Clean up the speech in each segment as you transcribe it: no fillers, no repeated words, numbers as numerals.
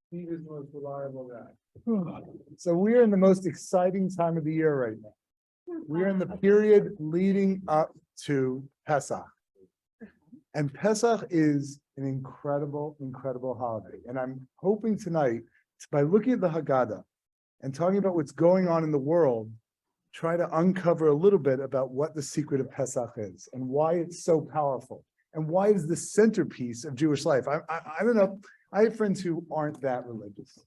Steve is the most reliable guy. So we're in the most exciting time of the year right now. We're in the period leading up to Pesach. And Pesach is an incredible, incredible holiday. And I'm hoping tonight, by looking at the Haggadah and talking about what's going on in the world, try to uncover a little bit about what the secret of Pesach is and why it's so powerful and why it is the centerpiece of Jewish life. I don't know. I have friends who aren't that religious.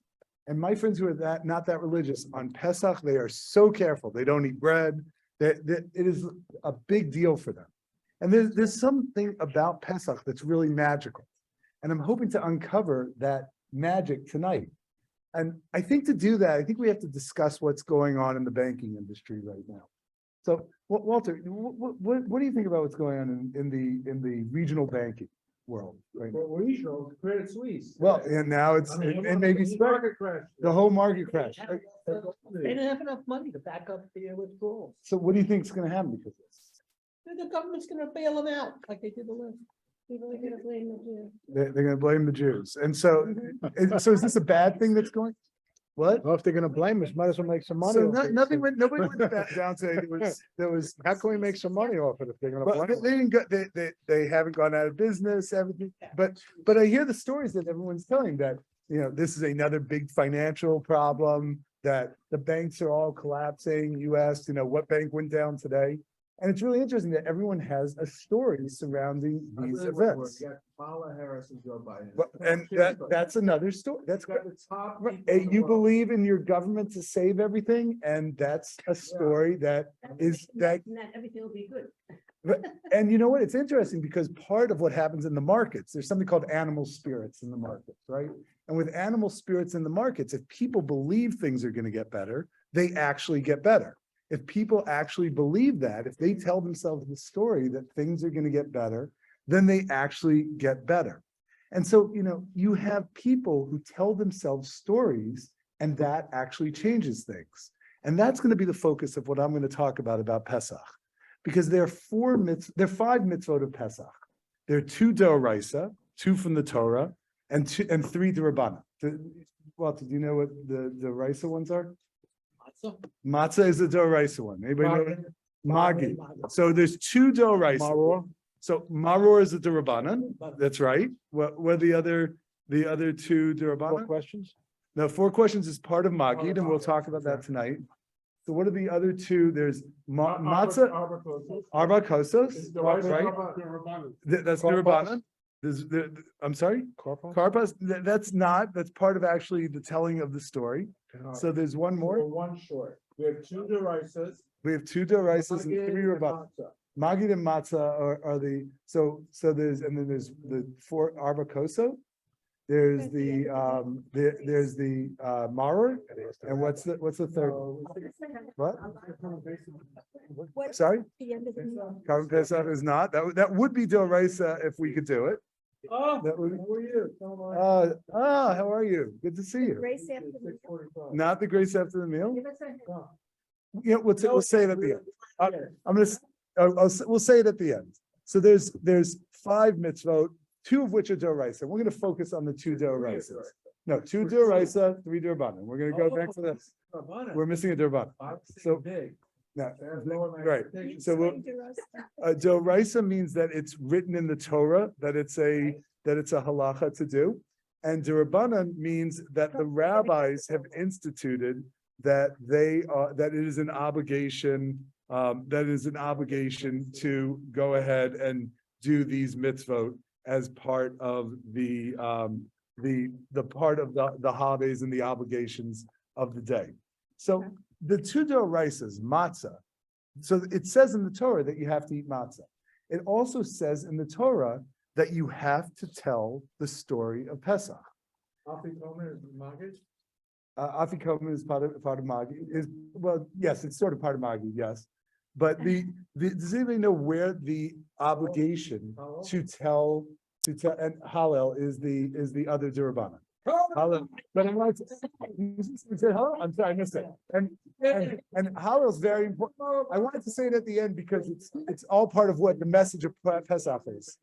And my friends who are not that religious, on Pesach, they are so careful. They don't eat bread. It is a big deal for them. And there's something about Pesach that's really magical. And I'm hoping to uncover that magic tonight. And I think to do that, I think we have to discuss what's going on in the banking industry right now. So, Walter, what do you think about what's going on in the regional banking world right now? Well, regional, Credit Suisse. Well, and now it may be Market crash. the whole market crash. They didn't have enough money to back up the withdrawals. So what do you think is going to happen because of this? The government's gonna bail them out like they did the last. People are gonna blame the Jews. They're going to blame the Jews. And so, so is this a bad thing that's going? What? Well, if they're gonna blame us, might as well make some money. So off it. nobody went down to it. There was. How can we make some money off it if they're gonna Well, blame they us? didn't go, they haven't gone out of business, everything, but I hear the stories that everyone's telling that, this is another big financial problem, that the banks are all collapsing. You asked, what bank went down today? And it's really interesting that everyone has a story surrounding these events. You got Kamala Harris and Joe Biden. And that's another story. That's You got the top right. people in the You world. believe in your government to save everything, and that's a story that is that. Not everything will be good. And you know what? It's interesting because part of what happens in the markets, there's something called animal spirits in the markets, right? And with animal spirits in the markets, if people believe things are going to get better, they actually get better. If people actually believe that, if they tell themselves the story that things are going to get better, then they actually get better. And so, you have people who tell themselves stories, and that actually changes things. And that's going to be the focus of what I'm going to talk about Pesach. Because there are five mitzvot of Pesach. There are 2 d'oraisa, 2 from the Torah, and 3 d'Rabbanan. Walter, do you know what the d'oraisa ones are? Matzah is the d'oraisa one. Anybody know? Magi. So there's 2 d'oraisa. Maror? So maror is the d'Rabbanan. That's right. What are the other 2 More d'Rabbanan? questions? No, 4 questions is part of Magid, and we'll talk about that tonight. So what are the other 2? There's matzah, arba kosos, right? That's the Rabbanan. I'm sorry, Korpos? karpas. That's part of actually the telling of the story. So there's one We're more. one short. We have 2 derisas. We have 2 d'oraisas and 3 Rabbanan. Magid and matzah are the there's the 4 arba koso. There's the maror, and what's the third? What? What? Sorry, The end of the year. Carbon Pesach is not. That would be d'oraisa if we could do it. Oh, That would. how are you? How are you? Good to see you. Grace after the. 6:45. Not the grace after the meal. Give us a- Yeah, we'll say it at the end. We'll say it at the end. So there's 5 mitzvot, 2 of which are d'oraisa. We're going to focus on the 2 d'oraisas. No, 2 d'oraisa, 3 d'Rabbanan. We're going to go back to this. We're missing a d'Rabbanan. So, Big. no, That's lower my right. expectations. So we'll, d'oraisa means that it's written in the Torah, that it's a halacha to do. And d'Rabbanan means that the rabbis have instituted that that it is an obligation, to go ahead and do these mitzvot as part of the part of the holidays and the obligations of the day. So the 2 d'oraisas, matzah. So it says in the Torah that you have to eat matzah. It also says in the Torah that you have to tell the story of Pesach. Afikomen is Magid? Afikomen is part of Magi. Well, yes, it's sort of part of Magi, yes. But does anybody know where the obligation to tell and Hallel is the other d'Rabbanan? Hallel, but I want to say Hallel. I'm sorry, I missed it. And Hallel is very important. I wanted to say it at the end because it's all part of what the message of Pesach is.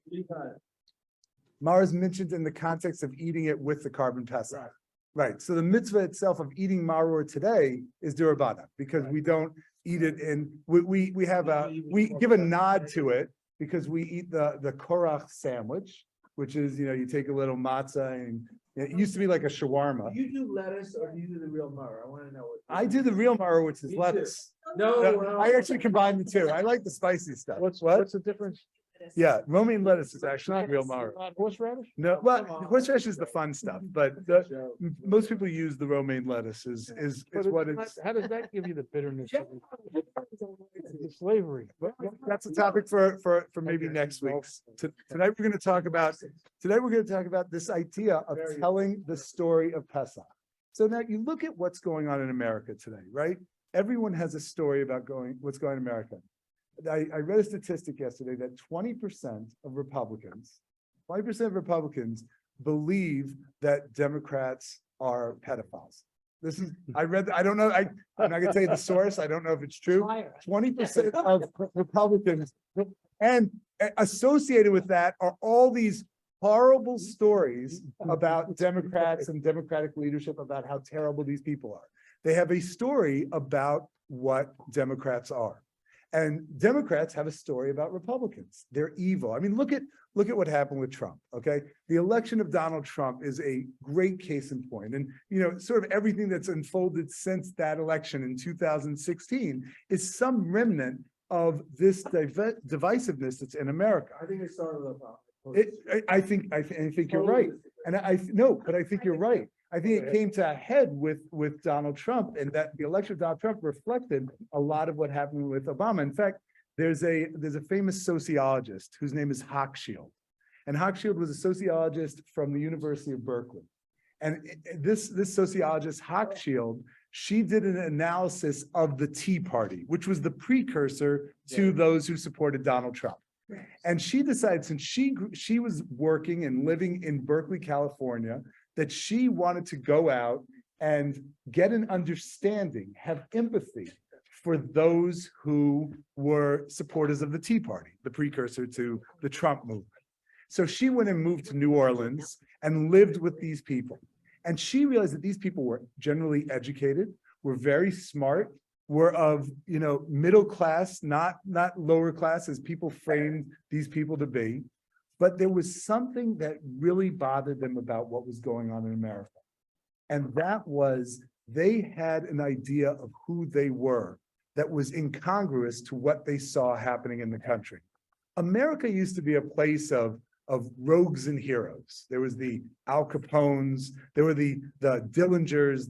Mara is mentioned in the context of eating it with the carbon Pesach. Right, so the mitzvah itself of eating maror today is d'Rabbanan, because we don't eat it in, we have we give a nod to it because we eat the korach sandwich, which is, you take a little matzah and it used to be like a shawarma. Do you do lettuce or do you do the real maror? I wanna know. I do the real maror, which is Me too. lettuce. No, I actually combine the two. I like the spicy stuff. What's What? the difference? Yeah, romaine lettuce is actually Not real maror. Not horseradish? No, well, horseradish is the fun stuff, but most people use the romaine lettuce is But what it's not- it's. How does that give you the bitterness? of the slavery. That's a topic for maybe next week. Tonight, we're gonna talk about this idea of telling the story of Pesach. So now you look at what's going on in America today, right? Everyone has a story about what's going on in America. I read a statistic yesterday that 20% of Republicans believe that Democrats are pedophiles. This is, I don't know, I'm not gonna tell you the source, I don't know if it's true. 20% of Republicans, and associated with that are all these horrible stories about Democrats and Democratic leadership, about how terrible these people are. They have a story about what Democrats are. And Democrats have a story about Republicans. They're evil. I mean, look at what happened with Trump, okay? The election of Donald Trump is a great case in point. And, sort of everything that's unfolded since that election in 2016 is some remnant of this divisiveness that's in America. I think it started with I think you're right. And but I think you're right. I think it came to a head with Donald Trump, and that the election of Donald Trump reflected a lot of what happened with Obama. In fact, there's a famous sociologist whose name is Hochschild. And Hochschild was a sociologist from the University of Berkeley. And this sociologist, Hochschild, she did an analysis of the Tea Party, which was the precursor to those who supported Donald Trump. And she decided, since she was working and living in Berkeley, California, that she wanted to go out and get an understanding, have empathy for those who were supporters of the Tea Party, the precursor to the Trump movement. So she went and moved to New Orleans and lived with these people. And she realized that these people were generally educated, were very smart, were of, middle class, not lower class as people framed these people to be. But there was something that really bothered them about what was going on in America. And that was, they had an idea of who they were that was incongruous to what they saw happening in the country. America used to be a place of rogues and heroes. There was the Al Capones, there were the Dillingers,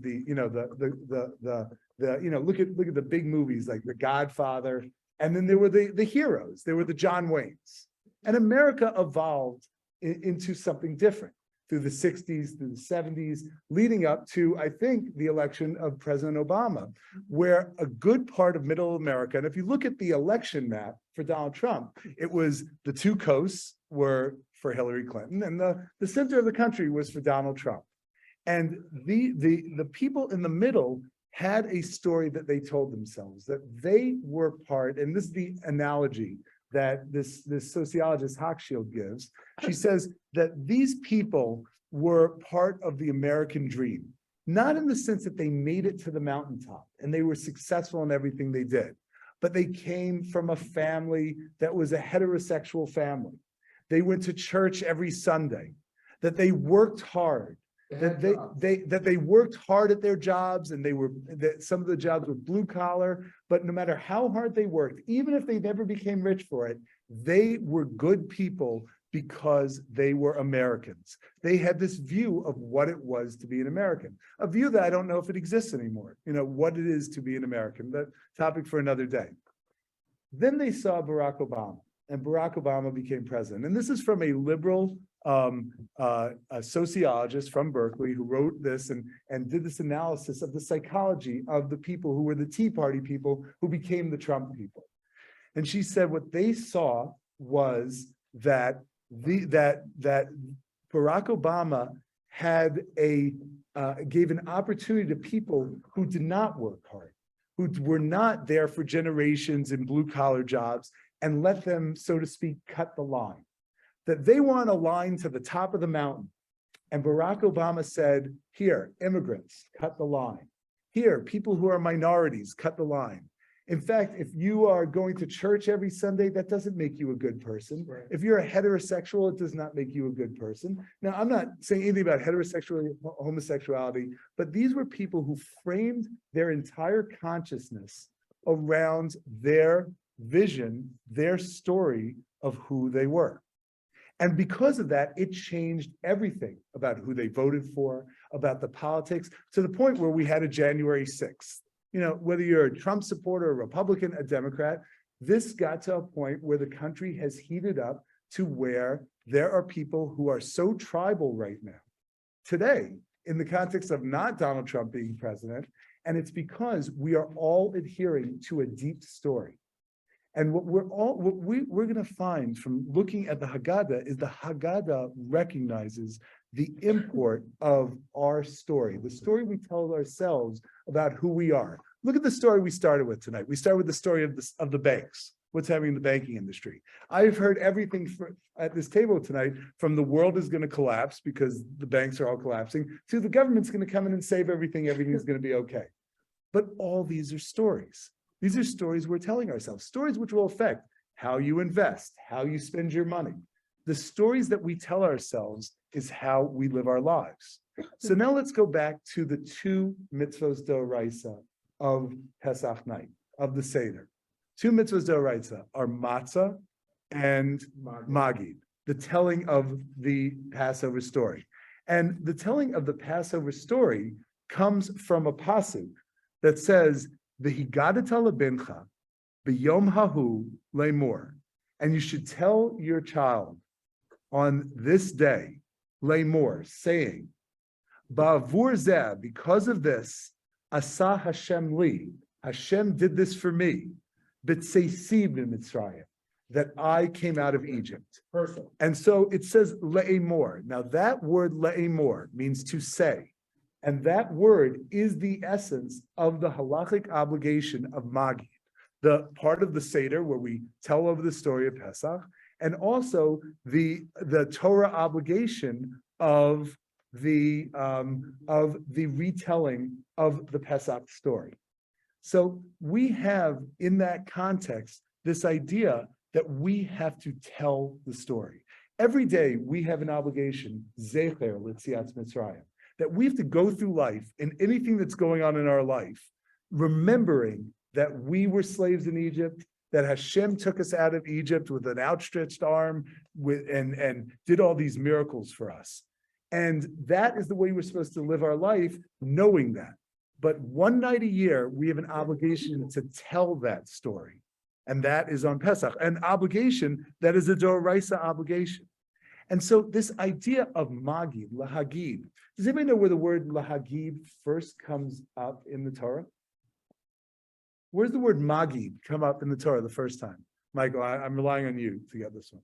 look at the big movies like The Godfather, and then there were the heroes. There were the John Waynes. And America evolved into something different through the 60s, through the 70s, leading up to, I think, the election of President Obama, where a good part of middle America, and if you look at the election map for Donald Trump, it was the two coasts were for Hillary Clinton, and the center of the country was for Donald Trump. And the people in the middle had a story that they told themselves, that they were part, and this is the analogy that this sociologist Hochschild gives. She says that these people were part of the American dream, not in the sense that they made it to the mountaintop and they were successful in everything they did, but they came from a family that was a heterosexual family. They went to church every Sunday, that they worked hard, that they worked hard at their jobs, and that some of the jobs were blue collar, but no matter how hard they worked, even if they never became rich for it, they were good people because they were Americans. They had this view of what it was to be an American, a view that I don't know if it exists anymore, what it is to be an American, that topic for another day. Then they saw Barack Obama, and Barack Obama became president. And this is from a liberal a sociologist from Berkeley who wrote this and did this analysis of the psychology of the people who were the Tea Party people who became the Trump people. And she said what they saw was that Barack Obama had gave an opportunity to people who did not work hard, who were not there for generations in blue collar jobs, and let them, so to speak, cut the line. That they want a line to the top of the mountain, And Barack Obama said, here, immigrants, cut the line. Here, people who are minorities, cut the line. In fact, if you are going to church every Sunday, that doesn't make you a good person. Right. If you're a heterosexual, it does not make you a good person. Now, I'm not saying anything about heterosexuality, homosexuality, but these were people who framed their entire consciousness around their vision, their story of who they were. And because of that, it changed everything about who they voted for, about the politics, to the point where we had a January 6th. You know, whether you're a Trump supporter, a Republican, a Democrat, this got to a point where the country has heated up to where there are people who are so tribal right now, today, in the context of not Donald Trump being president, and it's because we are all adhering to a deep story. And what we're going to find from looking at the Haggadah is the Haggadah recognizes the import of our story, the story we tell ourselves about who we are. Look at the story we started with tonight. We started with the story of the banks, what's happening in the banking industry. I've heard everything at this table tonight, from the world is going to collapse because the banks are all collapsing, to the government's going to come in and save everything, everything's going to be okay. But all these are stories. These are stories we're telling ourselves, stories which will affect how you invest, how you spend your money. The stories that we tell ourselves is how we live our lives. So now let's go back to the two mitzvos d'oraisa of Pesach night, of the Seder. Two mitzvos d'oraisa are matzah and magid, the telling of the Passover story. And the telling of the Passover story comes from a pasuk that says, V'higadata lebincha b'yom hahu le'mor, and you should tell your child on this day, le'mor, saying, Ba'avur zeh, because of this, asa Hashem li, Hashem did this for me, b'tseisi b'mitzrayim, that I came out of Egypt. Personal. And so it says le'emor. Now that word le'emor means to say. And that word is the essence of the halachic obligation of Magid, the part of the Seder where we tell over the story of Pesach, and also the Torah obligation of the retelling of the Pesach story. So we have in that context this idea that we have to tell the story. Every day we have an obligation, Zecher L'Tzias Mitzrayim, that we have to go through life and anything that's going on in our life, remembering that we were slaves in Egypt, that Hashem took us out of Egypt with an outstretched arm and did all these miracles for us. And that is the way we're supposed to live our life, knowing that. But one night a year, we have an obligation to tell that story. And that is on Pesach, an obligation that is a Doraisa obligation. And so this idea of Magid, Lahagid, does anybody know where the word Lahagid first comes up in the Torah? Where's the word Magid come up in the Torah the first time? Michael, I'm relying on you to get this one.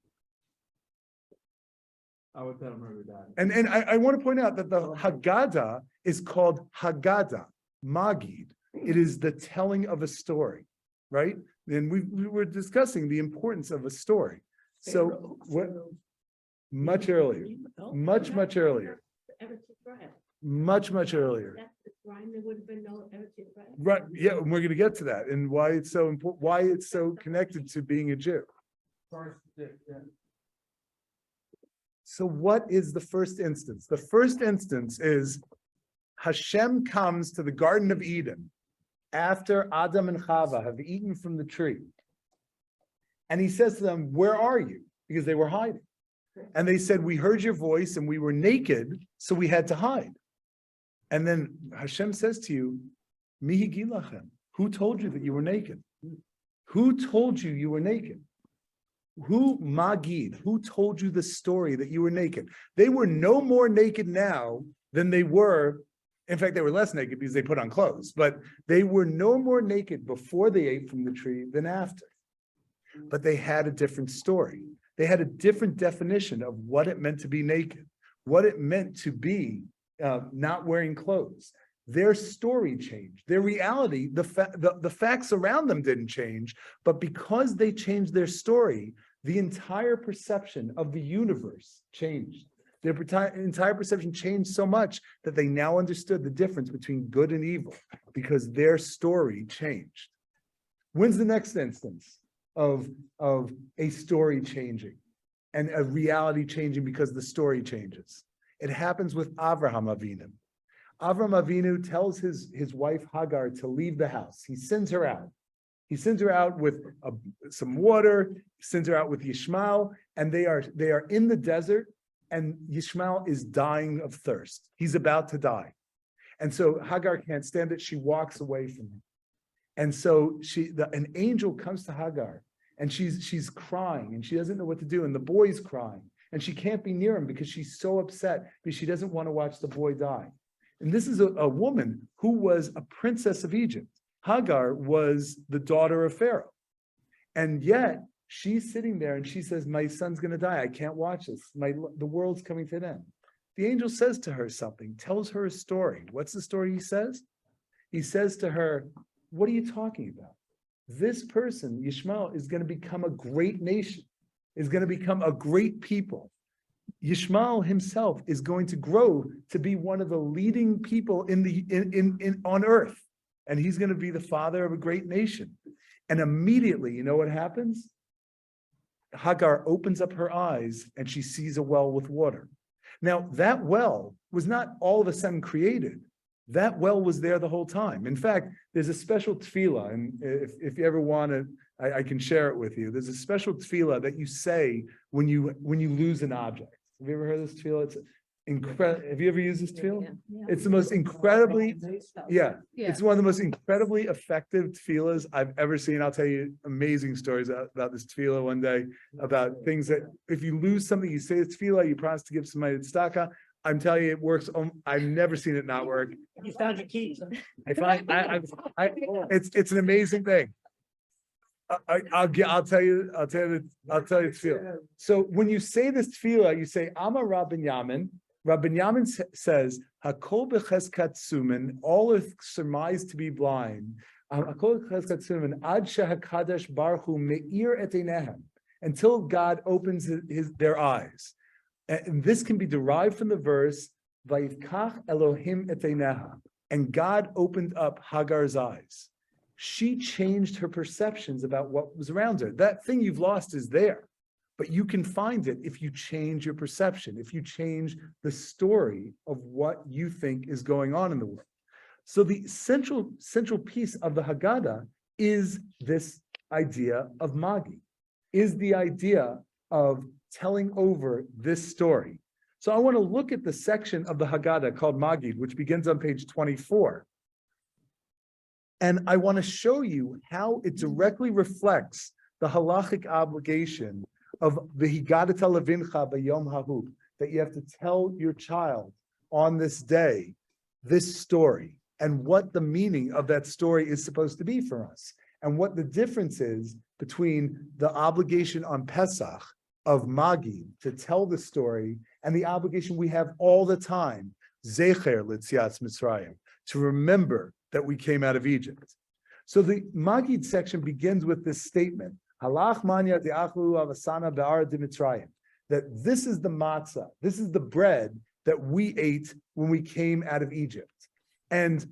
I would tell remember that. And I want to point out that the Haggadah is called Haggadah, Magid. It is the telling of a story, right? And we were discussing the importance of a story. So what? Much earlier, much earlier, much earlier. There would have been no Eretz Yisrael. Right, yeah, and we're going to get to that and why it's so important, why it's so connected to being a Jew. So what is the first instance? The first instance is Hashem comes to the Garden of Eden after Adam and Chava have eaten from the tree. And he says to them, where are you? Because they were hiding. And they said, we heard your voice and we were naked, so we had to hide. And then Hashem says to you, Mihi gilachem, who told you that you were naked? Who told you you were naked? Who magid? Who told you the story that you were naked? They were no more naked now than they were. In fact, they were less naked because they put on clothes, but they were no more naked before they ate from the tree than after. But they had a different story. They had a different definition of what it meant to be naked, what it meant to be not wearing clothes. Their story changed. Their reality, the facts around them didn't change, but because they changed their story, the entire perception of the universe changed. Their entire perception changed so much that they now understood the difference between good and evil because their story changed. When's the next instance of a story changing and a reality changing because the story changes? It happens with Avraham Avinu. Avraham Avinu tells his wife Hagar to leave the house. He sends her out. He sends her out with some water, sends her out with Yishmael, and they are in the desert, and Yishmael is dying of thirst. He's about to die. And so Hagar can't stand it. She walks away from him. And so an angel comes to Hagar, and she's crying, and she doesn't know what to do, and the boy's crying, and she can't be near him because she's so upset because she doesn't want to watch the boy die. And this is a woman who was a princess of Egypt. Hagar was the daughter of Pharaoh. And yet she's sitting there and she says, my son's going to die. I can't watch this. The world's coming to an end. The angel says to her something, tells her a story. What's the story he says? He says to her, what are you talking about? This person, Yishmael, is going to become a great nation, is going to become a great people. Yishmael himself is going to grow to be one of the leading people on earth. And he's going to be the father of a great nation. And immediately, you know what happens? Hagar opens up her eyes and she sees a well with water. Now, that well was not all of a sudden created. That well was there the whole time. In fact, there's a special tefillah, and if you ever want to, I can share it with you. There's a special tefillah that you say when you lose an object. Have you ever heard this tefillah? It's incredible. Have you ever used this tefillah? Yeah. It's the most incredibly, Yeah. it's one of the most incredibly effective tefillahs I've ever seen. I'll tell you amazing stories about this tefillah one day, about things that if you lose something, you say it's tefillah, you promise to give somebody tzedakah. I'm telling you, it works. I've never seen it not work. You found your keys. It's an amazing thing. I'll tell you the tefillah. So when you say this tefillah, you say Ama Rabban Yamin. Rabban Yamin says Hakol b'cheskat sumin, all are surmised to be blind. Hakol b'cheskat sumin ad shehakadosh baruch hu meir et einehem, until God opens their eyes. And this can be derived from the verse Vayivkach Elohim et eineha, and God opened up Hagar's eyes. She changed her perceptions about what was around her. That thing you've lost is there, but you can find it if you change your perception, if you change the story of what you think is going on in the world. So the central piece of the Haggadah is this idea of Magi, is the idea of telling over this story. So I want to look at the section of the Haggadah called Magid, which begins on page 24. And I want to show you how it directly reflects the halachic obligation of the Higadat Levincha b'yom hahu, that you have to tell your child on this day, this story, and what the meaning of that story is supposed to be for us, and what the difference is between the obligation on Pesach of Magi to tell the story and the obligation we have all the time, Zecher L'Tzias Mitzrayim, to remember that we came out of Egypt. So the Magid section begins with this statement, Halach manya de'achlu avasana be'ara d'Mitzrayim, that this is the matzah, this is the bread that we ate when we came out of Egypt. And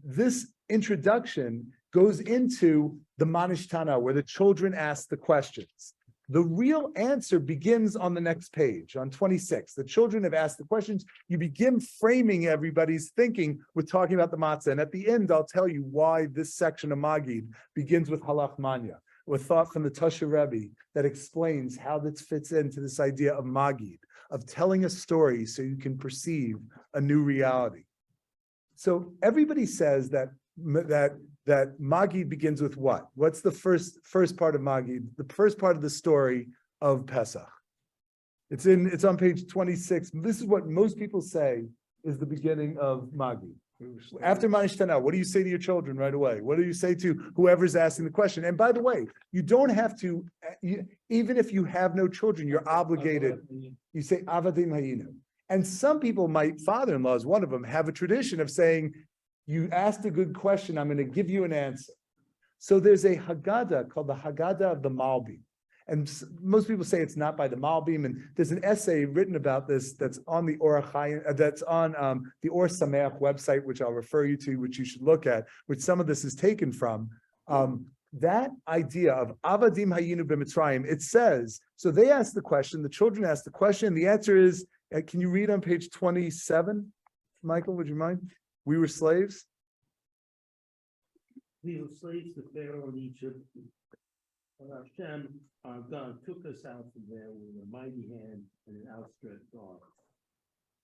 this introduction goes into the Manishtana, where the children ask the questions. The real answer begins on the next page, on 26. The children have asked the questions. You begin framing everybody's thinking with talking about the matzah. And at the end, I'll tell you why this section of Magid begins with Halach Manya, with thought from the Tosha Rebbe that explains how this fits into this idea of Magid, of telling a story so you can perceive a new reality. So everybody says that Magid begins with what? What's the first part of Magid? The first part of the story of Pesach. It's on page 26. This is what most people say is the beginning of Magid. After Manishtana, what do you say to your children right away? What do you say to whoever's asking the question? And by the way, you don't have to, even if you have no children, you're obligated. You say Avadim Hayinu. And some people, my father-in-law is one of them, have a tradition of saying, you asked a good question, I'm going to give you an answer. So there's a Haggadah called the Haggadah of the Malbi. And most people say it's not by the Malbim, and there's an essay written about this that's on the Orach Chaim, that's on the Or Sameach website, which I'll refer you to, which you should look at, which some of this is taken from. That idea of Avadim Hayinu b'Mitzrayim, it says, so they asked the question, the children asked the question, the answer is, can you read on page 27? Michael, would you mind? We were slaves. We were slaves to Pharaoh in Egypt. And Hashem, our God, took us out from there with a mighty hand and an outstretched arm.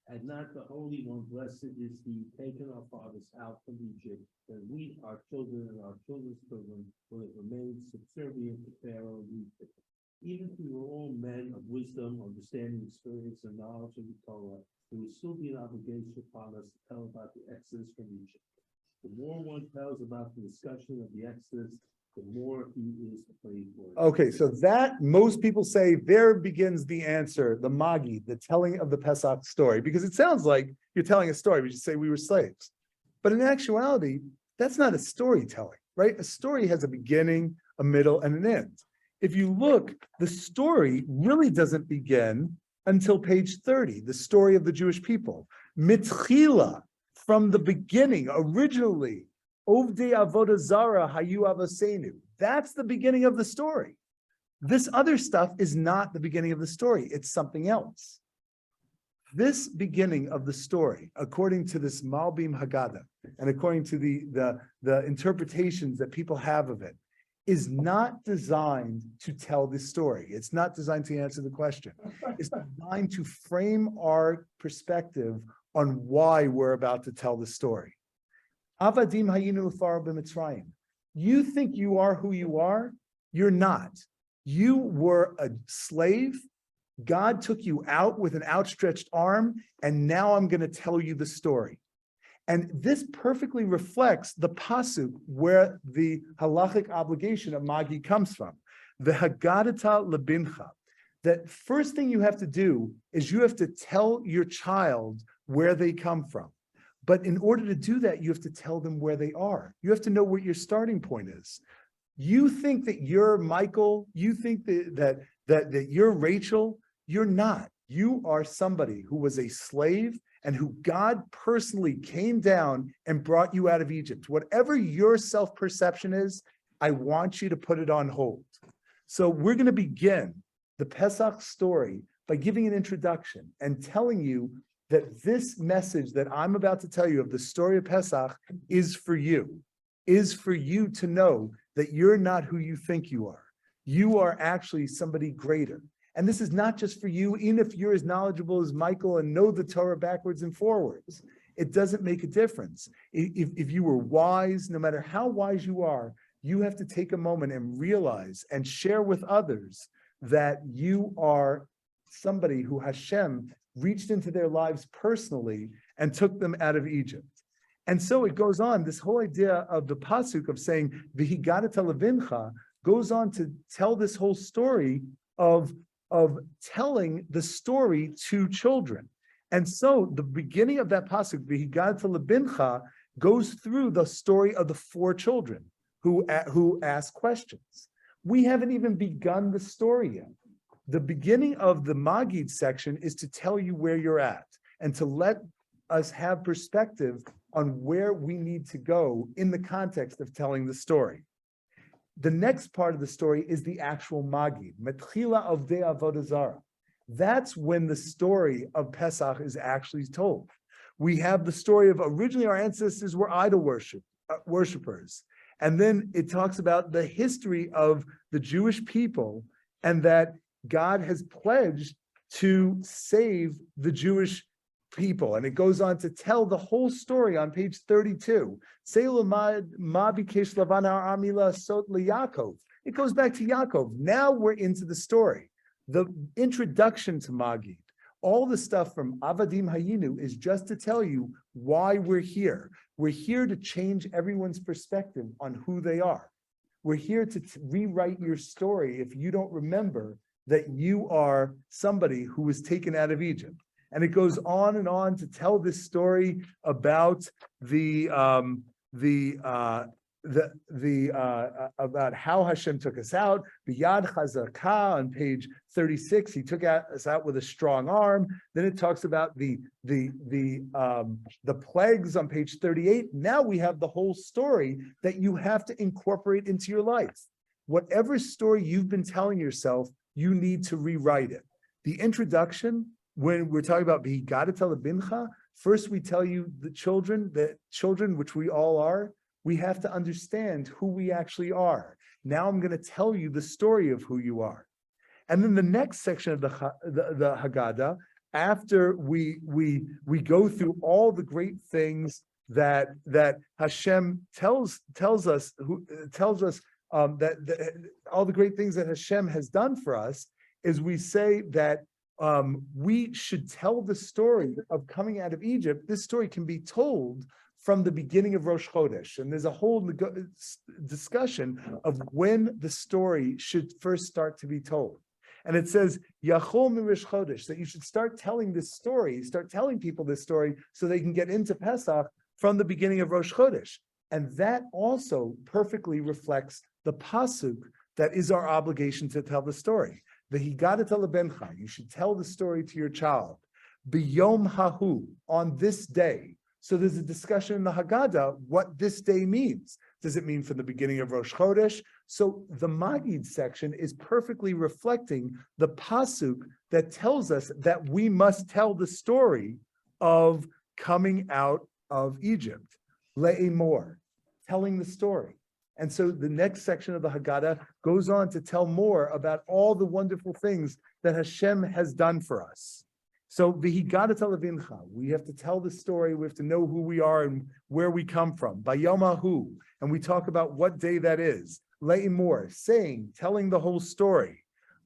Had not the Holy One, blessed is He, taken our fathers out from Egypt, then we, our children and our children's children, would have remained subservient to Pharaoh in Egypt. Even if we were all men of wisdom, understanding, experience, and knowledge of the Torah, there would still be an obligation upon us to tell about the Exodus from Egypt. The more one tells about the discussion of the Exodus, the more he is afraid for it. Okay, so that most people say there begins the answer, the Magi, the telling of the Pesach story, because it sounds like you're telling a story. We just say we were slaves. But in actuality, that's not a storytelling, right? A story has a beginning, a middle, and an end. If you look, the story really doesn't begin until page 30, the story of the Jewish people. Mitchila, from the beginning, originally, Ovdei Avodah Zara Hayu Avosenu. That's the beginning of the story. This other stuff is not the beginning of the story. It's something else. This beginning of the story, according to this Malbim Haggadah, and according to the interpretations that people have of it, is not designed to tell this story. It's not designed to answer the question. It's designed to frame our perspective on why we're about to tell the story. Avadim hayinu l'faro b'Mitzrayim. You think you are who you are? You're not. You were a slave. God took you out with an outstretched arm, and now I'm going to tell you the story. And this perfectly reflects the pasuk where the halachic obligation of Magi comes from. The Haggadata lebincha. That first thing you have to do is you have to tell your child where they come from. But in order to do that, you have to tell them where they are. You have to know what your starting point is. You think that you're Michael, you think that you're Rachel, you're not. You are somebody who was a slave and who God personally came down and brought you out of Egypt. Whatever your self-perception is, I want you to put it on hold. So we're going to begin the Pesach story by giving an introduction and telling you that this message that I'm about to tell you of the story of Pesach is for you to know that you're not who you think you are. You are actually somebody greater. And this is not just for you, even if you're as knowledgeable as Michael and know the Torah backwards and forwards. It doesn't make a difference. If you were wise, no matter how wise you are, you have to take a moment and realize and share with others that you are somebody who Hashem reached into their lives personally and took them out of Egypt. And so it goes on, this whole idea of the pasuk of saying, V'higadata levincha, goes on to tell this whole story of telling the story to children. And so the beginning of that pasuk, V'higadata lebincha, goes through the story of the four children who ask questions. We haven't even begun the story yet. The beginning of the Magid section is to tell you where you're at and to let us have perspective on where we need to go in the context of telling the story. The next part of the story is the actual Magid, Metchila of De Avodah Zara. That's when the story of Pesach is actually told. We have the story of originally our ancestors were idol worshipers. And then it talks about the history of the Jewish people and that God has pledged to save the Jewish people. And it goes on to tell the whole story on page 32. It goes back to Yaakov. Now we're into the story. The introduction to Magid, all the stuff from Avadim Hayinu is just to tell you why we're here. We're here to change everyone's perspective on who they are. We're here to rewrite your story if you don't remember that you are somebody who was taken out of Egypt. And it goes on and on to tell this story about the about how Hashem took us out. Biyad Chazakah on page 36, he took us out with a strong arm. Then it talks about the plagues on page 38. Now we have the whole story that you have to incorporate into your life. Whatever story you've been telling yourself, you need to rewrite it. The introduction, when we're talking about V'higata Bincha, first we tell you the children, which we all are, we have to understand who we actually are. Now I'm going to tell you the story of who you are. And then the next section of the Haggadah, after we go through all the great things that Hashem tells us that all the great things that Hashem has done for us, is we say that we should tell the story of coming out of Egypt. This story can be told from the beginning of Rosh Chodesh. And there's a whole discussion of when the story should first start to be told. And it says, Yachol Mirish Chodesh, that you should start telling this story, start telling people this story so they can get into Pesach from the beginning of Rosh Chodesh. And that also perfectly reflects the pasuk that is our obligation to tell the story. V'higata lebencha, you should tell the story to your child. B'yom hahu, on this day. So there's a discussion in the Haggadah what this day means. Does it mean from the beginning of Rosh Chodesh? So the Magid section is perfectly reflecting the pasuk that tells us that we must tell the story of coming out of Egypt. Le'emor, telling the story. And so the next section of the Haggadah goes on to tell more about all the wonderful things that Hashem has done for us. So v'higata levincha, we have to tell the story, we have to know who we are and where we come from. Bayomahu, and we talk about what day that is. Le'imor, saying, telling the whole story.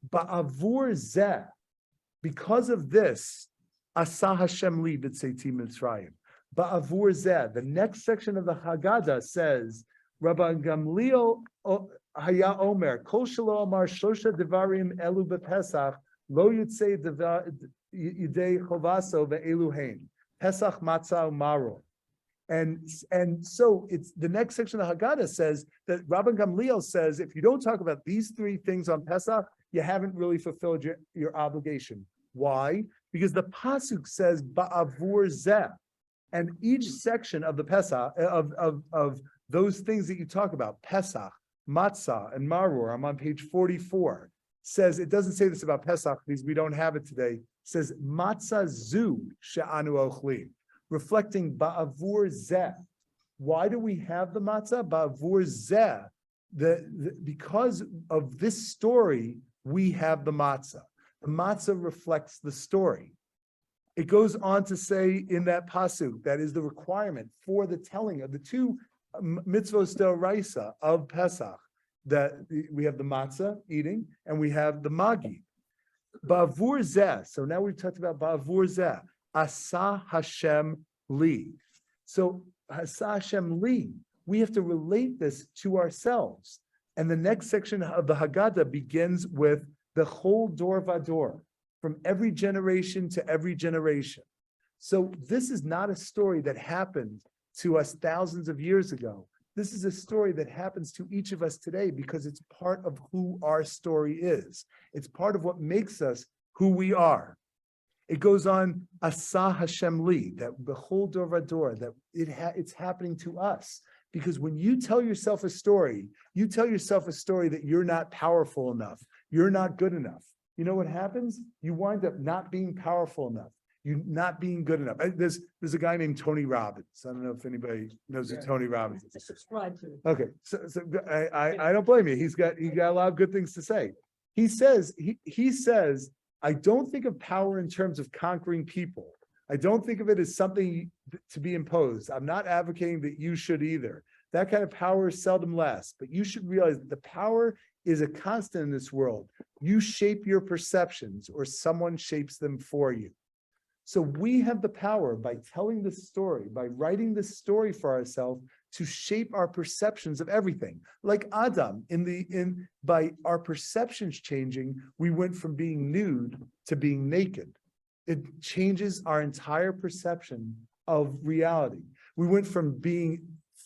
Ba'avur zeh, because of this, asa Hashem li b'tzeiti Mitzrayim. Ba'avur zeh, the next section of the Haggadah says, Rabbi Gamliel haya omer, kol shelo amar shosha devarim elu b'Pesach, lo yitzei yidei chovaso ve'eluhein, Pesach matzah umaro. And so it's the next section of Haggadah says that Rabbi Gamliel says, if you don't talk about these three things on Pesach, you haven't really fulfilled your obligation. Why? Because the pasuk says ba'avur zeh, and each section of the Pesach of those things that you talk about, Pesach, Matzah, and Maror, I'm on page 44, says, it doesn't say this about Pesach because we don't have it today, it says Matzah zu she'anu ochlim, reflecting Ba'avur zeh. Why do we have the Matzah? Ba'avur zeh, because of this story, we have the Matzah. The Matzah reflects the story. It goes on to say in that pasuk, that is the requirement for the telling of the two mitzvos d'oraisa of Pesach, that we have the matzah eating and we have the magi. Ba'avur zeh. So now we've talked about ba'avur zeh. Asa Hashem li. So asa Hashem li. We have to relate this to ourselves. And the next section of the Haggadah begins with the whole dor vador, from every generation to every generation. So this is not a story that happened to us thousands of years ago. This is a story that happens to each of us today because it's part of who our story is. It's part of what makes us who we are. It goes on, Asa Hashem li, that the whole dor vador, that it's happening to us. Because when you tell yourself a story, you tell yourself a story that you're not powerful enough, you're not good enough. You know what happens? You wind up not being powerful enough. You're not being good enough. There's a guy named Tony Robbins. I don't know if anybody knows who Tony Robbins is. Subscribe to. Okay, so I don't blame you. He's got a lot of good things to say. He says, I don't think of power in terms of conquering people. I don't think of it as something to be imposed. I'm not advocating that you should either. That kind of power is seldom lasts, but you should realize that the power is a constant in this world. You shape your perceptions or someone shapes them for you. So we have the power by telling the story, by writing the story for ourselves to shape our perceptions of everything. Like Adam, by our perceptions changing, we went from being nude to being naked. It changes our entire perception of reality. We went from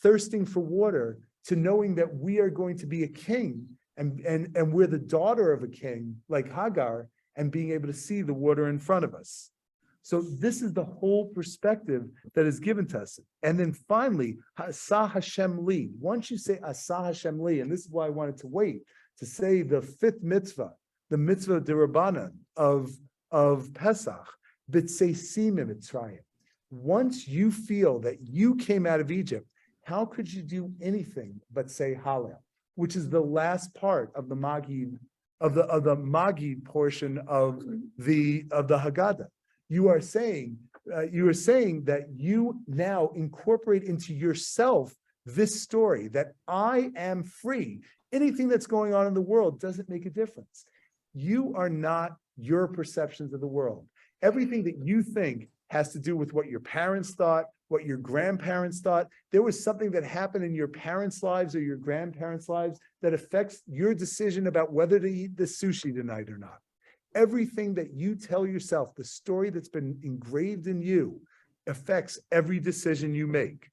thirsting for water to knowing that we are going to be a king and we're the daughter of a king like Hagar, and being able to see the water in front of us. So this is the whole perspective that is given to us. And then finally, Asa Hashem Li. Once you say Asa Hashem Li, and this is why I wanted to wait to say the fifth mitzvah, the mitzvah derabanan of Pesach, b'tzeisim mitzrayim. Once you feel that you came out of Egypt, how could you do anything but say Hallel, which is the last part of the Magid, of the Magid portion of the Haggadah. You are saying that you now incorporate into yourself this story that I am free. Anything that's going on in the world doesn't make a difference. You are not your perceptions of the world. Everything that you think has to do with what your parents thought, what your grandparents thought. There was something that happened in your parents' lives or your grandparents' lives that affects your decision about whether to eat the sushi tonight or not. Everything that you tell yourself, the story that's been engraved in you, affects every decision you make.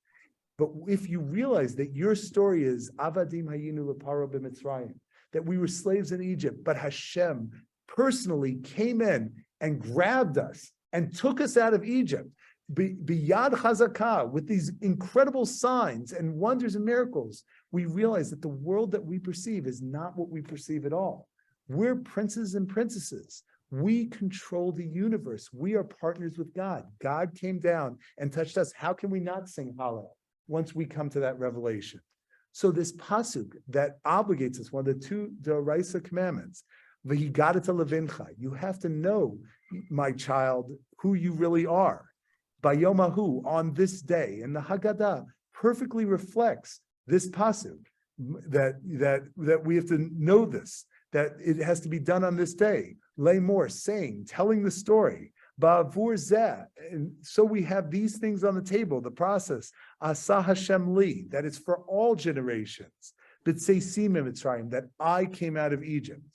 But if you realize that your story is Avadim Hayinu Leparo b'Mitzrayim, that we were slaves in Egypt, but Hashem personally came in and grabbed us and took us out of Egypt, biyad chazakah, with these incredible signs and wonders and miracles, we realize that the world that we perceive is not what we perceive at all. We're princes and princesses. We control the universe. We are partners with God. God came down and touched us. How can we not sing Hallel once we come to that revelation? So this pasuk that obligates us, one of the two D'oraisa commandments, v'higadata levincha, you have to know, my child, who you really are. Bayomahu, on this day, and the Haggadah perfectly reflects this pasuk, that we have to know this, that it has to be done on this day. Lay more, saying, telling the story. Ba'avur zeh, and so we have these things on the table, the process, Asa Hashem Li, that it's for all generations, b'tzeisim mitzrayim, that I came out of Egypt.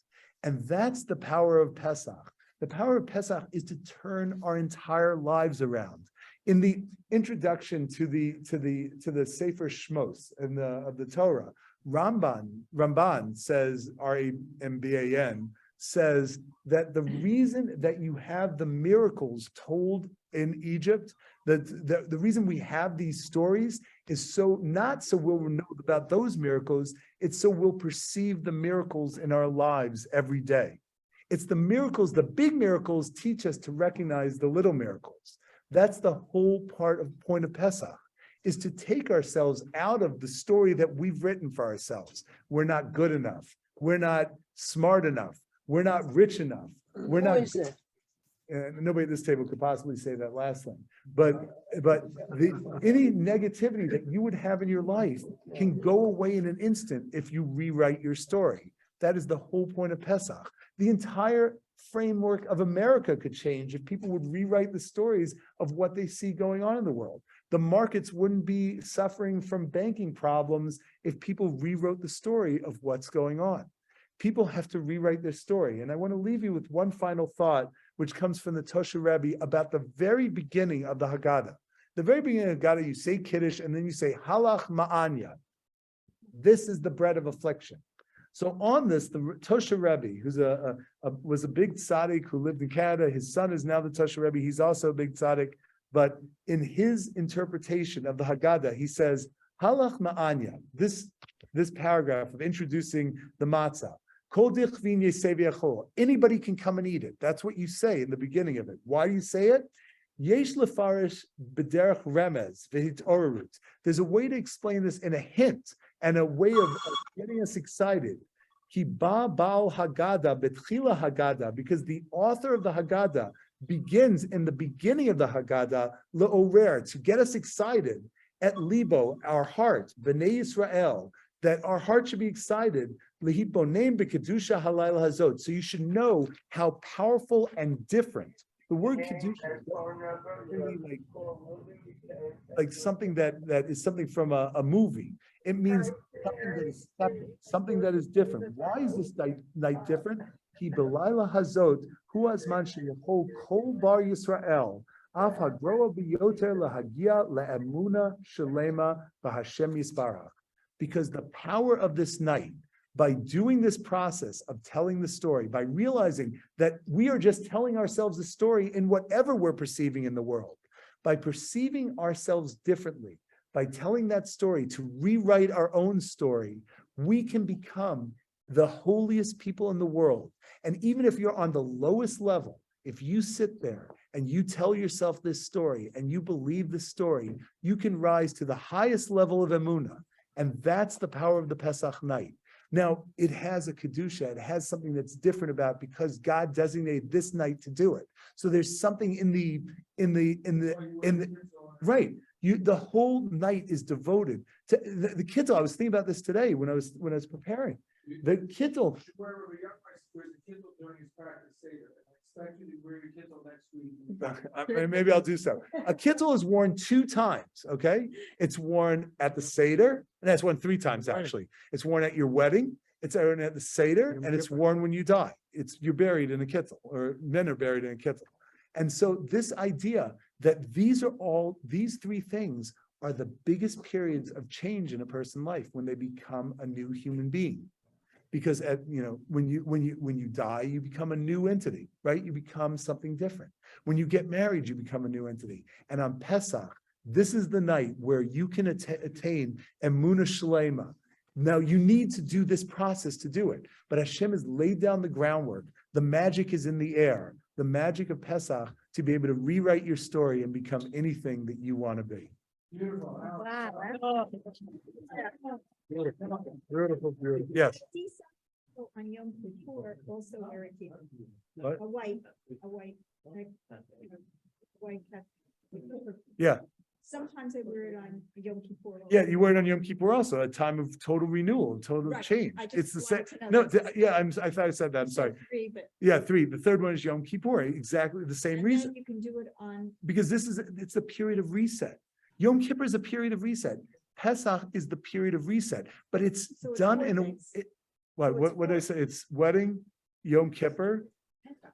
And that's the power of Pesach. The power of Pesach is to turn our entire lives around. In the introduction to the Sefer Shmos of the Torah, Ramban says, R-A-M-B-A-N, says that the reason that you have the miracles told in Egypt, that the reason we have these stories is not so we'll know about those miracles, it's so we'll perceive the miracles in our lives every day. It's the miracles, the big miracles teach us to recognize the little miracles. That's the whole point of Pesach, is to take ourselves out of the story that we've written for ourselves. We're not good enough. We're not smart enough. We're not rich enough. We're not. Nobody at this table could possibly say that last thing. But any negativity that you would have in your life can go away in an instant if you rewrite your story. That is the whole point of Pesach. The entire framework of America could change if people would rewrite the stories of what they see going on in the world. The markets wouldn't be suffering from banking problems if people rewrote the story of what's going on. People have to rewrite their story. And I want to leave you with one final thought, which comes from the Tosha Rebbe about the very beginning of the Haggadah. The very beginning of the Haggadah, you say Kiddush, and then you say Halach Ma'anya. This is the bread of affliction. So on this, the Tosha Rebbe, who's was a big tzaddik who lived in Canada, his son is now the Tosha Rebbe, he's also a big tzaddik, but in his interpretation of the Haggadah, he says, Halach Ma'anya, this paragraph of introducing the matzah, anybody can come and eat it. That's what you say in the beginning of it. Why do you say it? Yesh lefarish b'derech remez v'hitorut. There's a way to explain this in a hint and a way of getting us excited. Ki ba ba'al Haggadah betchila Haggadah, because the author of the Haggadah begins in the beginning of the Haggadah le'orer, to get us excited at libo, our heart, b'nei Yisrael, that our heart should be excited. Lehibonem b'kedusha halayla hazot. So you should know how powerful and different. The word kedusha is really like something that is something from a movie. It means something that is separate, something that is different. Why is this night different? Ki belayla hazot hu azman sheyachol kol bar Yisrael af hagroa biyoter lahagia le'emuna shalema b'Hashem Yisbarach. because the power of this night, by doing this process of telling the story, by realizing that we are just telling ourselves a story in whatever we're perceiving in the world, by perceiving ourselves differently, by telling that story to rewrite our own story, we can become the holiest people in the world. And even if you're on the lowest level, if you sit there and you tell yourself this story and you believe this story, you can rise to the highest level of emunah. And that's the power of the Pesach night. Now, it has a kedusha, it has something that's different about it because God designated this night to do it. So there's something in the right. The whole night is devoted to the kittel. I was thinking about this today when I was preparing. The kittel. Wherever the young person wears the kittel during his practice Seder. I expect you to wear your kittel next week. Maybe I'll do so. A kittel is worn 2 times, okay? It's worn at the Seder, and that's worn 3 times actually. It's worn at your wedding, it's worn at the Seder, and it's worn when you die. You're buried in a kittel, or men are buried in a kittel. And so this idea that these 3 things are the biggest periods of change in a person's life when they become a new human being. Because when you die, you become a new entity, right? You become something different. When you get married, you become a new entity. And on Pesach, this is the night where you can attain emunah shlema. Now you need to do this process to do it, but Hashem has laid down the groundwork. The magic is in the air. The magic of Pesach to be able to rewrite your story and become anything that you want to be. Beautiful. Wow. Beautiful. Yes. On Yom Kippur, also wear a kippah. What? A white. Yeah. Sometimes I wear it on Yom Kippur. Yeah, you wear it on Yom Kippur also, a time of total renewal, total Right. change. I just It's the same. wanted to know No, that's- I thought I said that. I'm sorry. 3, but. Yeah, 3. The third one is Yom Kippur, exactly the same And reason. then you can do it on, Because it's a period of reset. Yom Kippur is a period of reset. Pesach is the period of reset, but it's So it's done 4 in a, things. what, So it's what did I 4. say? It's wedding, Yom Kippur,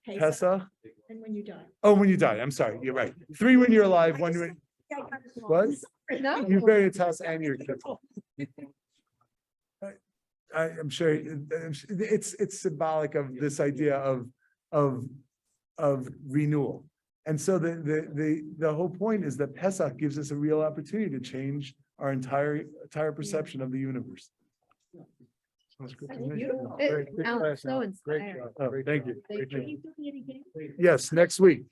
Pesach, Pesach. and when you die. Oh, when you die, I'm sorry, you're right. 3 when you're alive, I 1 just when, think I got it wrong. what? No. You bury your house and your Kippur. I'm sure it's symbolic of this idea of renewal. And so the whole point is that Pesach gives us a real opportunity to change our entire perception of the universe. Sounds good That's to me. beautiful. Great Alan, class, so Alan. Great inspiring. job. Oh, Great thank job. you. Great Can job. you do it again? Yes, next week.